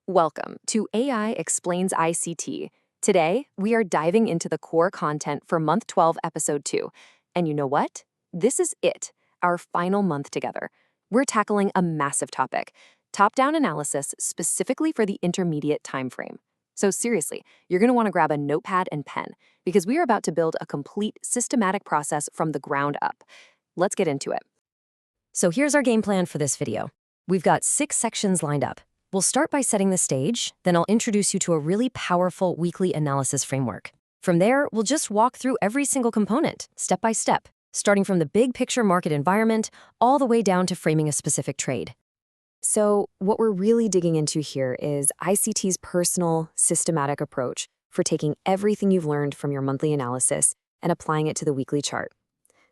Welcome to AI Explains ICT. Today, we are diving into the core content for month 12, episode 2. And you know what? This is it, our final month together. We're tackling a massive topic, top-down analysis specifically for the intermediate time frame. So seriously, you're going to want to grab a notepad and pen because we are about to build a complete systematic process from the ground up. Let's get into it. So here's our game plan for this video. We've got 6 sections lined up. We'll start by setting the stage, then I'll introduce you to a really powerful weekly analysis framework. From there, we'll just walk through every single component, step by step, starting from the big picture market environment all the way down to framing a specific trade. So what we're really digging into here is ICT's personal, systematic approach for taking everything you've learned from your monthly analysis and applying it to the weekly chart.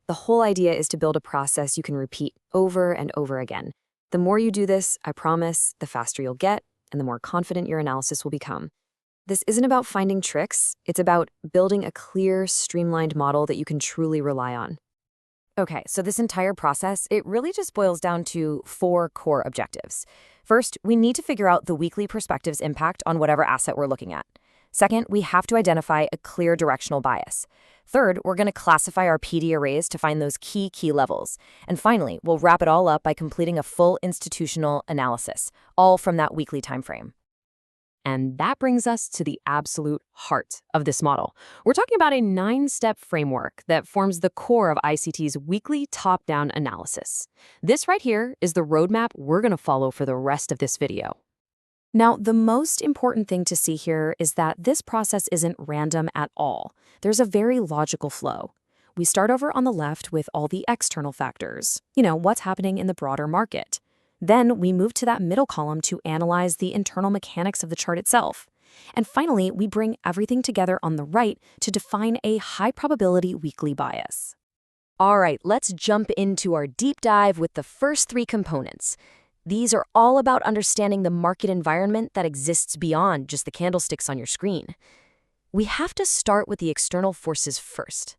The whole idea is to build a process you can repeat over and over again. The more you do this, I promise, the faster you'll get and the more confident your analysis will become. This isn't about finding tricks, it's about building a clear, streamlined model that you can truly rely on. Okay, so this entire process, it really just boils down to 4 core objectives. First, we need to figure out the weekly perspective's impact on whatever asset we're looking at. Second, we have to identify a clear directional bias. Third, we're going to classify our PD arrays to find those key levels. And finally, we'll wrap it all up by completing a full institutional analysis, all from that weekly time frame. And that brings us to the absolute heart of this model. We're talking about a 9-step framework that forms the core of ICT's weekly top-down analysis. This right here is the roadmap we're going to follow for the rest of this video. Now, the most important thing to see here is that this process isn't random at all. There's a very logical flow. We start over on the left with all the external factors, what's happening in the broader market. Then we move to that middle column to analyze the internal mechanics of the chart itself. And finally, we bring everything together on the right to define a high-probability weekly bias. All right, let's jump into our deep dive with the first 3 components. These are all about understanding the market environment that exists beyond just the candlesticks on your screen. We have to start with the external forces first.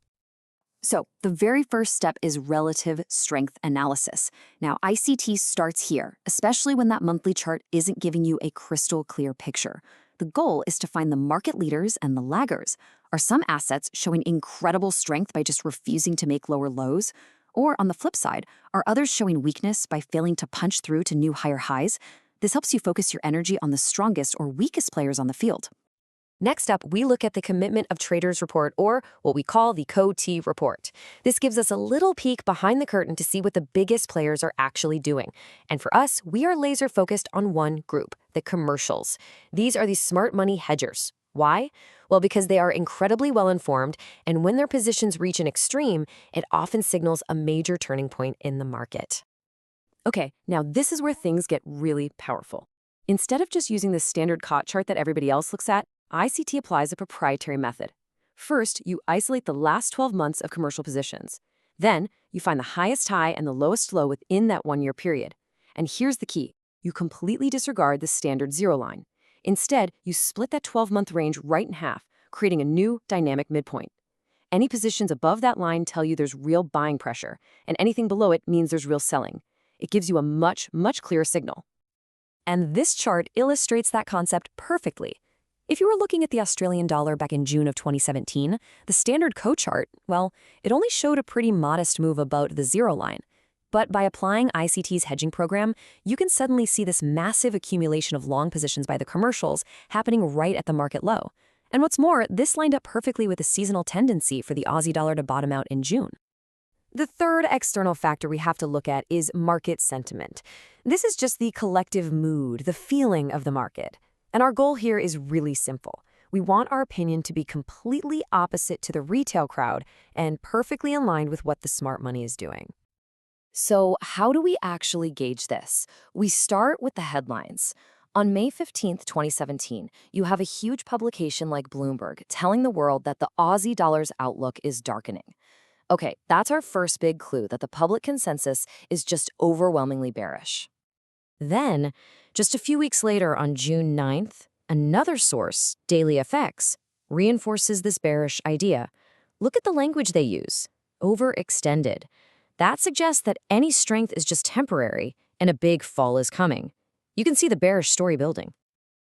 So the very first step is relative strength analysis. Now, ICT starts here, especially when that monthly chart isn't giving you a crystal clear picture. The goal is to find the market leaders and the laggers. Are some assets showing incredible strength by just refusing to make lower lows? Or on the flip side, are others showing weakness by failing to punch through to new higher highs? This helps you focus your energy on the strongest or weakest players on the field. Next up, we look at the Commitment of Traders report, or what we call the COT report. This gives us a little peek behind the curtain to see what the biggest players are actually doing. And for us, we are laser focused on one group, the commercials. These are the smart money hedgers. Why? Well, because they are incredibly well-informed, and when their positions reach an extreme, it often signals a major turning point in the market. Okay, now this is where things get really powerful. Instead of just using the standard COT chart that everybody else looks at, ICT applies a proprietary method. First, you isolate the last 12 months of commercial positions. Then, you find the highest high and the lowest low within that 1-year period. And here's the key. You completely disregard the standard zero line. Instead, you split that 12-month range right in half, creating a new dynamic midpoint. Any positions above that line tell you there's real buying pressure, and anything below it means there's real selling. It gives you a much clearer signal. And this chart illustrates that concept perfectly. If you were looking at the Australian dollar back in June of 2017, the standard COT chart, well, it only showed a pretty modest move about the zero line. But by applying ICT's hedging program, you can suddenly see this massive accumulation of long positions by the commercials happening right at the market low. And what's more, this lined up perfectly with the seasonal tendency for the Aussie dollar to bottom out in June. The third external factor we have to look at is market sentiment. This is just the collective mood, the feeling of the market. And our goal here is really simple. We want our opinion to be completely opposite to the retail crowd and perfectly aligned with what the smart money is doing. So how do we actually gauge this? We start with the headlines. On May 15, 2017, you have a huge publication like Bloomberg telling the world that the Aussie dollar's outlook is darkening. Okay, that's our first big clue that the public consensus is just overwhelmingly bearish. Then, just a few weeks later on June 9th, another source, Daily FX, reinforces this bearish idea. Look at the language they use. Overextended. That suggests that any strength is just temporary and a big fall is coming. You can see the bearish story building.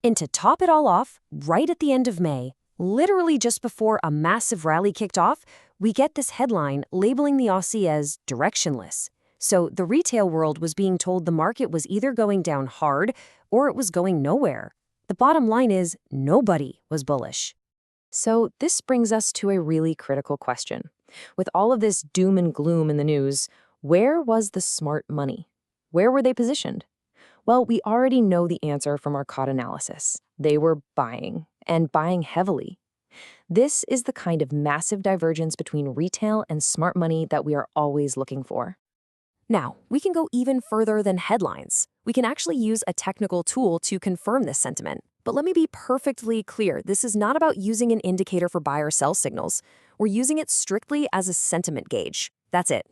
And to top it all off, right at the end of May, literally just before a massive rally kicked off, we get this headline labeling the Aussie as directionless. So the retail world was being told the market was either going down hard or it was going nowhere. The bottom line is nobody was bullish. So this brings us to a really critical question. With all of this doom and gloom in the news, where was the smart money? Where were they positioned? Well, we already know the answer from our COT analysis. They were buying, and buying heavily. This is the kind of massive divergence between retail and smart money that we are always looking for. Now, we can go even further than headlines. We can actually use a technical tool to confirm this sentiment. But let me be perfectly clear, this is not about using an indicator for buy or sell signals. We're using it strictly as a sentiment gauge. That's it.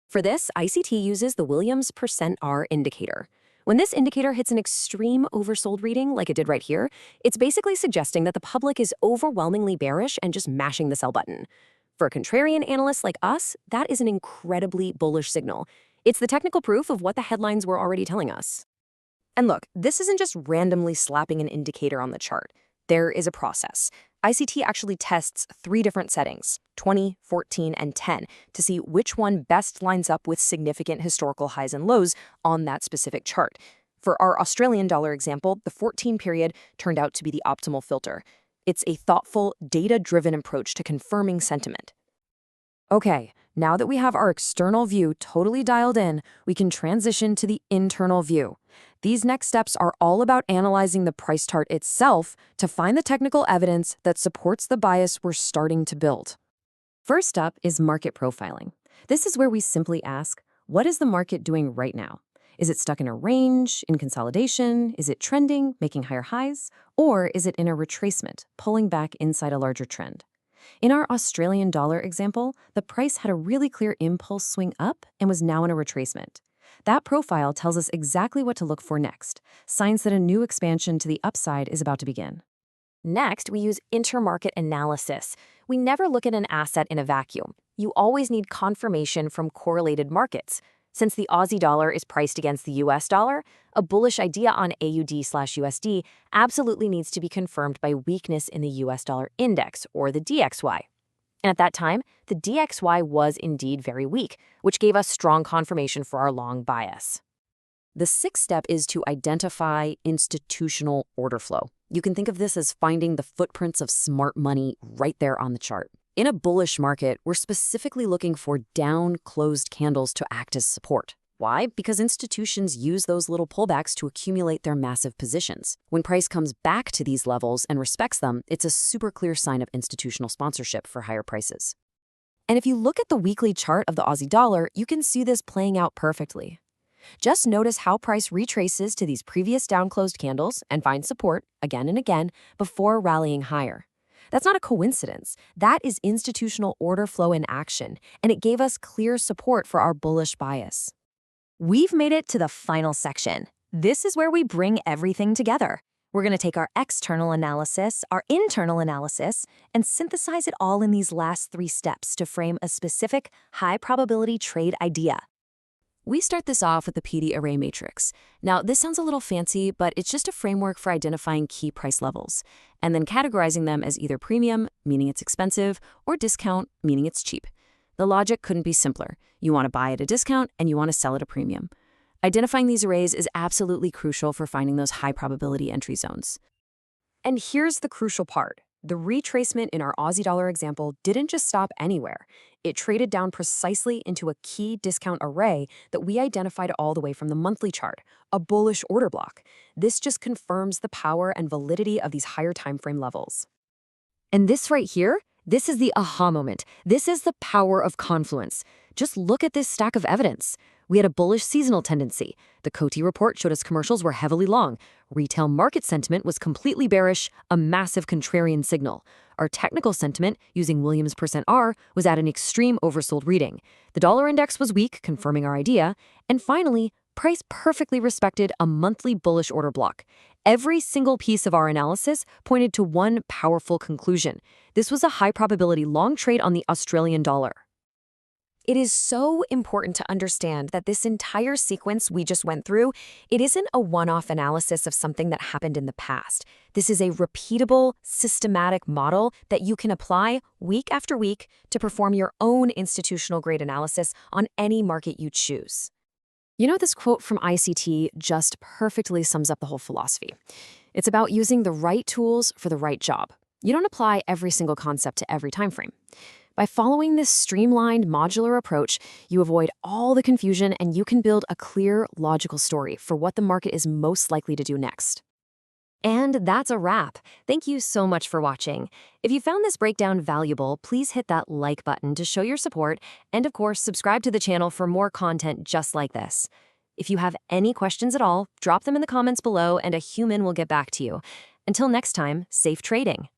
For this, ICT uses the Williams %R indicator. When this indicator hits an extreme oversold reading, like it did right here, it's basically suggesting that the public is overwhelmingly bearish and just mashing the sell button. For a contrarian analyst like us, that is an incredibly bullish signal. It's the technical proof of what the headlines were already telling us. And look, this isn't just randomly slapping an indicator on the chart. There is a process. ICT actually tests 3 different settings, 20, 14, and 10, to see which one best lines up with significant historical highs and lows on that specific chart. For our Australian dollar example, the 14 period turned out to be the optimal filter. It's a thoughtful, data-driven approach to confirming sentiment. Okay, now that we have our external view totally dialed in, we can transition to the internal view. These next steps are all about analyzing the price chart itself to find the technical evidence that supports the bias we're starting to build. First up is market profiling. This is where we simply ask, what is the market doing right now? Is it stuck in a range, in consolidation? Is it trending, making higher highs? Or is it in a retracement, pulling back inside a larger trend? In our Australian dollar example, the price had a really clear impulse swing up and was now in a retracement. That profile tells us exactly what to look for next, signs that a new expansion to the upside is about to begin. Next, we use intermarket analysis. We never look at an asset in a vacuum. You always need confirmation from correlated markets. Since the Aussie dollar is priced against the US dollar, a bullish idea on AUD/USD absolutely needs to be confirmed by weakness in the US dollar index, or the DXY. And at that time, the DXY was indeed very weak, which gave us strong confirmation for our long bias. The 6th step is to identify institutional order flow. You can think of this as finding the footprints of smart money right there on the chart. In a bullish market, we're specifically looking for down closed candles to act as support. Why? Because institutions use those little pullbacks to accumulate their massive positions. When price comes back to these levels and respects them, it's a super clear sign of institutional sponsorship for higher prices. And if you look at the weekly chart of the Aussie dollar, you can see this playing out perfectly. Just notice how price retraces to these previous down-closed candles and finds support again and again before rallying higher. That's not a coincidence. That is institutional order flow in action, and it gave us clear support for our bullish bias. We've made it to the final section. This is where we bring everything together. We're going to take our external analysis, our internal analysis, and synthesize it all in these last 3 steps to frame a specific high-probability trade idea. We start this off with the PD array matrix. Now, this sounds a little fancy, but it's just a framework for identifying key price levels, and then categorizing them as either premium, meaning it's expensive, or discount, meaning it's cheap. The logic couldn't be simpler. You want to buy at a discount, and you want to sell at a premium. Identifying these arrays is absolutely crucial for finding those high-probability entry zones. And here's the crucial part. The retracement in our Aussie dollar example didn't just stop anywhere. It traded down precisely into a key discount array that we identified all the way from the monthly chart, a bullish order block. This just confirms the power and validity of these higher timeframe levels. And this right here, this is the aha moment. This is the power of confluence. Just look at this stack of evidence. We had a bullish seasonal tendency. The Coty report showed us commercials were heavily long. Retail market sentiment was completely bearish, a massive contrarian signal. Our technical sentiment, using Williams %R, was at an extreme oversold reading. The dollar index was weak, confirming our idea. And finally, price perfectly respected a monthly bullish order block. Every single piece of our analysis pointed to one powerful conclusion. This was a high-probability long trade on the Australian dollar. It is so important to understand that this entire sequence we just went through, it isn't a one-off analysis of something that happened in the past. This is a repeatable, systematic model that you can apply week after week to perform your own institutional-grade analysis on any market you choose. You know, this quote from ICT just perfectly sums up the whole philosophy. It's about using the right tools for the right job. You don't apply every single concept to every time frame. By following this streamlined, modular approach, you avoid all the confusion and you can build a clear, logical story for what the market is most likely to do next. And that's a wrap. Thank you so much for watching. If you found this breakdown valuable, please hit that like button to show your support, and of course, subscribe to the channel for more content just like this. If you have any questions at all, drop them in the comments below and a human will get back to you. Until next time, safe trading.